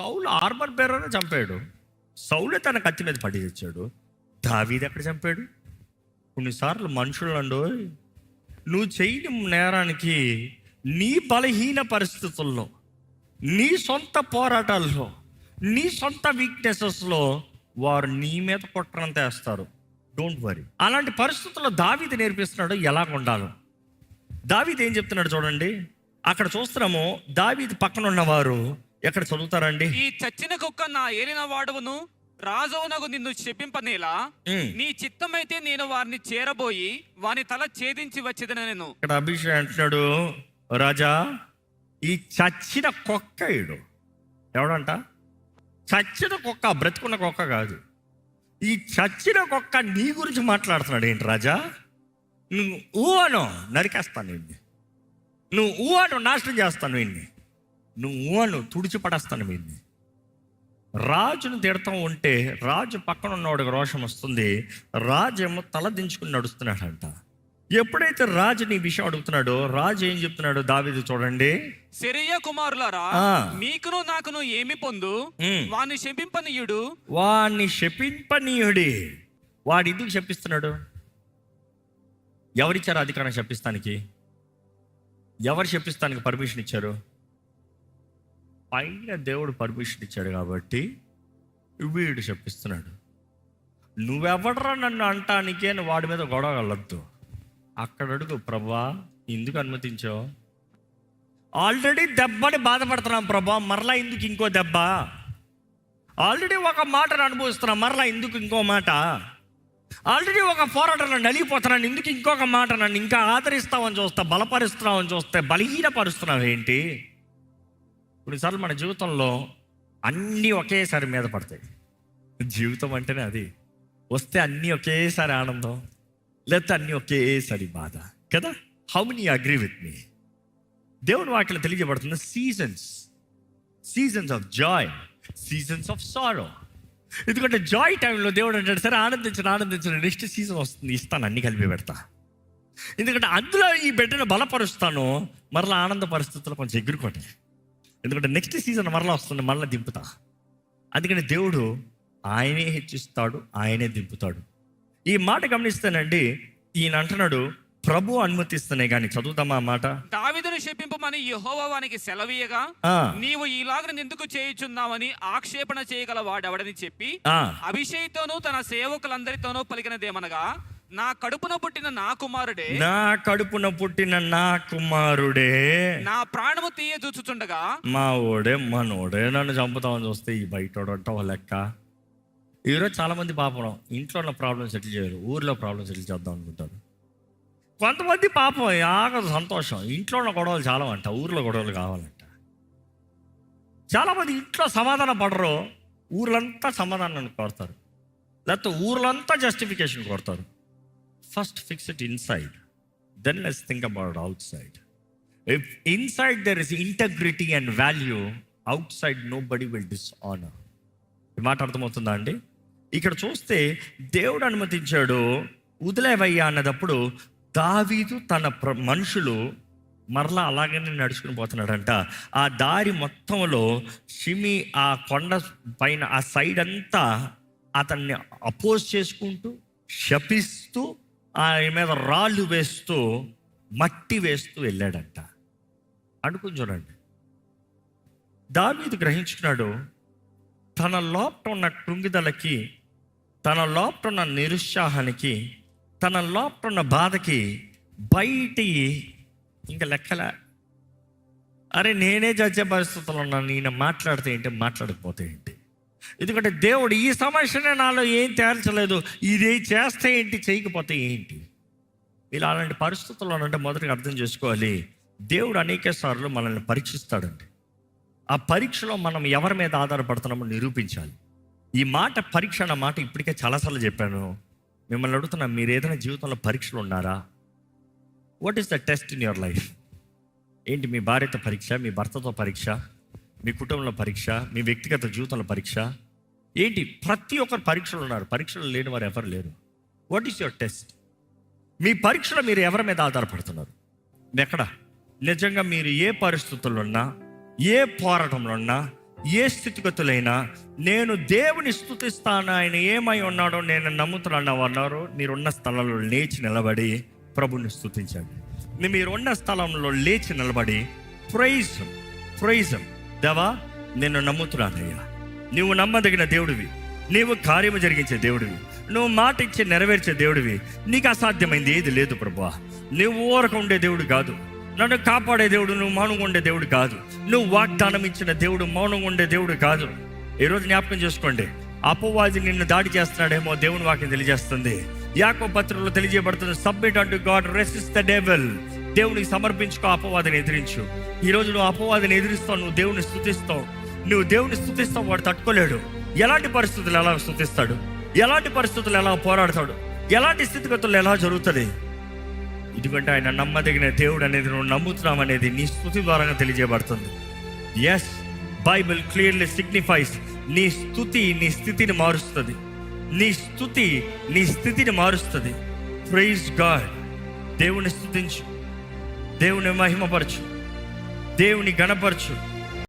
సౌలు armour bearer చంపాడు. సౌలే తన కత్తి మీద పడి తెచ్చాడు. దావీదు ఎక్కడ చంపాడు? కొన్నిసార్లు మనుషులండు నువ్వు చేయని నేరానికి నీ బలహీన పరిస్థితుల్లో, నీ సొంత పోరాటాల్లో, నీ సొంత వీక్నెసెస్లో వారు నీ మీద కుట్రంత వేస్తారు. Don't worry. అలాంటి పరిస్థితుల్లో దావీదు నేర్పిస్తున్నాడు ఎలా ఉండాలో. దావీదు ఏం చెప్తున్నాడు చూడండి. అక్కడ చూస్తున్నాము, దావీదు పక్కన ఉన్నవారు ఎక్కడ చదువుతారండి? ఈ చచ్చిన కుక్క నా ఏలిన వాడును రాజవునకు నిన్ను శపింపనేలా నీ చిత్తమైతే నేను వారిని చేరబోయి వాని తల ఛేదించి వచ్చేదని. నేను ఇక్కడ అభిషేక్ అంటున్నాడు, రాజా ఈ చచ్చిన కుక్క ఇడు ఎవడంట? చచ్చిన కుక్క, బ్రతుకున్న కుక్క కాదు. ఈ చచ్చిన కుక్క నీ గురించి మాట్లాడుతున్నాడు ఏంటి రాజా? నువ్వు ఊహను నరికేస్తాను వీడిని, నువ్వు ఊహను నాశనం చేస్తాను వీడిని, నువ్వు ఊహను తుడిచిపడేస్తాను వీడిని. రాజును తిడతా ఉంటే రాజు పక్కన ఉన్నవాడికి రోషం వస్తుంది. రాజు ఏమో తల దించుకుని నడుస్తున్నాడంట. ఎప్పుడైతే రాజు నీ విషయం అడుగుతున్నాడో రాజు ఏం చెప్తున్నాడు? దావీదు చూడండి, సెరూయా కుమారులారా, మీకును నాకును ఏమి పొందు? వాణ్ణి శపింపనీయుడు. వాణ్ణి శపింపనీయుడి. వాడు ఎందుకు శపిస్తున్నాడు? ఎవరిచ్చారు అధికారం శపిస్తానికి? ఎవరు శపిస్తానికి పర్మిషన్ ఇచ్చారు? పైన దేవుడు పర్మిషన్ ఇచ్చాడు కాబట్టి వీడు శపిస్తున్నాడు. నువ్వెవడరా నన్ను అంటానికి అని వాడి మీద గొడవ వెళ్ళొద్దు. అక్కడ అడుగు, ప్రభా ఎందుకు అనుమతించావు? ఆల్రెడీ దెబ్బని బాధపడుతున్నాం ప్రభా, మరలా ఎందుకు ఇంకో దెబ్బ? ఆల్రెడీ ఒక మాటను అనుభవిస్తున్నాం, మరలా ఎందుకు ఇంకో మాట? ఆల్రెడీ ఒక పోరాటంలో నలిగిపోతున్నాను, ఎందుకు ఇంకొక మాట? నన్ను ఇంకా ఆదరిస్తావని చూస్తా, బలపరుస్తున్నావని చూస్తే బలహీనపరుస్తున్నావు ఏంటి? కొన్నిసార్లు మన జీవితంలో అన్నీ ఒకేసారి మీద పడతాయి. జీవితం అంటేనే అది. వస్తే అన్నీ ఒకేసారి ఆనందం, లేకపోతే అన్నీ ఒకేసారి బాధ కదా. How many agree with me? దేవుని వాక్యం తెలియజేయబడుతుంది, seasons of joy, seasons of sorrow. ఎందుకంటే జాయ్ టైంలో దేవుడు అంటాడు, సరే ఆనందించండి, నెక్స్ట్ సీజన్ వస్తుంది, ఇస్తాను, అన్ని కలిపి పెడతా. ఎందుకంటే అందులో ఈ బిడ్డను బలపరుస్తాను, మరలా ఆనంద పరిస్థితుల్లో కొంచెం ఎగురుకోండి. ఎందుకంటే నెక్స్ట్ సీజన్ మరలా వస్తుంది, మరలా దింపుతా. అందుకని దేవుడు ఆయనే హెచ్చిస్తాడు, ఆయనే దింపుతాడు. ఈ మాట గమనిస్తానండి. ఈయన అంటున్నాడు, ప్రభు అనుమతిస్తున్నాయి కానీ. చదువుతామా ఆ మాట? దావీదును శపింపమని యెహోవా వానికి సెలవీయగా నీవు ఇలాగ ఎందుకు చేయుచున్నావని ఆక్షేపణ చేయగల వాడెవడని చెప్పి అభిషేక్తోనూ తన సేవకులందరితోనూ పలికినదేమనగా, నా కడుపున పుట్టిన నా కుమారుడే, నా కడుపున పుట్టిన నా కుమారుడే నా ప్రాణము తీయ చూచుచుండగా, మా ఓడే మనోడే నన్ను చంపుతామని చూస్తే ఈ బయట లెక్క. ఈరోజు చాలా మంది పాపం ఇంట్లో ఉన్న ప్రాబ్లమ్ సెటిల్ చేయరు, ఊర్లో ప్రాబ్లమ్ సెటిల్ చేద్దాం అనుకుంటారు. కొంతమంది పాపం ఆగదు సంతోషం, ఇంట్లో ఉన్న గొడవలు చాలా అంట, ఊర్లో గొడవలు కావాలంట. చాలామంది ఇంట్లో సమాధానం పడరు, ఊర్లంతా సమాధానాన్ని కోరుతారు, లేకపోతే ఊర్లంతా జస్టిఫికేషన్ కోరుతారు. First fix it inside, then let's think about outside. If inside there is integrity and value, outside nobody will dishonour. ఈ మాట అర్థమవుతుందా అండి? ఇక్కడ చూస్తే దేవుడు అనుమతించాడు, వదిలేవయ్యా అన్నదప్పుడు దావీదు తన మనుషులు మరలా అలాగనే నడుచుకుని పోతున్నాడంట. ఆ దారి మొత్తంలో షిమి ఆ కొండ పైన ఆ సైడ్ అంతా అతన్ని అపోజ్ చేసుకుంటూ, శపిస్తూ, ఆయన మీద రాళ్ళు వేస్తూ, మట్టి వేస్తూ వెళ్ళాడంట. అనుకుని చూడండి, దావీదు గ్రహించుకున్నాడు, తన లోపల ఉన్న కృంగిదలకి, తన లోపల ఉన్న నిరుత్సాహానికి, తన లోపల ఉన్న బాధకి బయటి ఇంకా లెక్కల. అరే నేనే చచ్చే పరిస్థితుల్లో ఉన్నాను, నేను మాట్లాడితే ఏంటి, మాట్లాడకపోతే ఏంటి? ఎందుకంటే దేవుడు ఈ సమస్యనే నాలో ఏం తేల్చలేదు, ఇది చేస్తే ఏంటి, చేయకపోతే ఏంటి? ఇలా అలాంటి పరిస్థితుల్లో అంటే మొదటిగా అర్థం చేసుకోవాలి, దేవుడు అనేక సార్లు మనల్ని పరీక్షిస్తాడండి. ఆ పరీక్షలో మనం ఎవరి మీద ఆధారపడుతున్నామో నిరూపించాలి. ఈ మాట పరీక్ష అన్న మాట ఇప్పటికే చాలాసార్లు చెప్పాను. మిమ్మల్ని అడుగుతున్నా, మీరు ఏదైనా జీవితంలో పరీక్షలు ఉన్నారా? What is the test in your life? ఏంటి? మీ భార్యతో పరీక్ష, మీ భర్తతో పరీక్ష, మీ కుటుంబంలో పరీక్ష, మీ వ్యక్తిగత జీవితంలో పరీక్ష ఏంటి? ప్రతి ఒక్కరు పరీక్షలు ఉన్నారు, పరీక్షలు లేని వారు ఎవరు లేరు. What is your test? మీ పరీక్షలో మీరు ఎవరి మీద ఆధారపడుతున్నారు? ఎక్కడ నిజంగా మీరు ఏ పరిస్థితుల్లో ఉన్నా, ఏ పోరాటంలో ఉన్నా, ఏ స్థితిగతులైనా నేను దేవుని స్తుతిస్తాను, ఆయన ఏమై ఉన్నాడో నేను నమ్ముతున్నాను అన్నారు. మీరున్న స్థలంలో లేచి నిలబడి ప్రభుని స్తుతించండి. మీరున్న స్థలంలో లేచి నిలబడి ప్రైజ్ దేవా, నేను నమ్ముతున్నానయ్యా, నువ్వు నమ్మదగిన దేవుడివి, నీవు కార్యము జరిగించే దేవుడివి, నువ్వు మాట ఇచ్చి నెరవేర్చే దేవుడివి, నీకు అసాధ్యమైంది ఏది లేదు ప్రభువా. నువ్వు ఊరక ఉండే దేవుడు కాదు, నన్ను కాపాడే దేవుడు నువ్వు మౌనంగా ఉండే దేవుడు కాదు, నువ్వు వాగ్దానం ఇచ్చిన దేవుడు మౌనంగా ఉండే దేవుడు కాదు. ఈరోజు జ్ఞాపకం చేసుకోండి, అపవాది నిన్ను దాడి చేస్తున్నాడేమో దేవుని వాక్యం తెలియజేస్తుంది. యాకోబు పత్రికలో తెలియజేయబడుతుంది, submit unto God, resist the devil. దేవునికి సమర్పించుకో, అపవాదిని ఎదిరించు. ఈరోజు నువ్వు అపవాదిని ఎదిరిస్తావు, నువ్వు దేవుని స్తుతిస్తావు. నువ్వు దేవుని స్తుతిస్తావు, వాడు తట్టుకోలేడు. ఎలాంటి పరిస్థితులు ఎలా స్తుతిస్తాడు, ఎలాంటి పరిస్థితులు ఎలా పోరాడతాడు, ఎలాంటి స్థితిగతులు ఎలా జరుగుతుంది. ఎందుకంటే ఆయన నమ్మదగిన దేవుడు అనేది నువ్వు నమ్ముతున్నావు అనేది నీ స్తుతి ద్వారా తెలియజేయబడుతుంది. ఎస్, బైబిల్ క్లియర్లీ సిగ్నిఫైస్, నీ స్తుతి నీ స్థితిని మారుస్తుంది, నీ స్తుతి నీ స్థితిని మారుస్తుంది. Praise God. దేవుని స్తుతించు, దేవుని మహిమపరచు, దేవుని గణపరచు.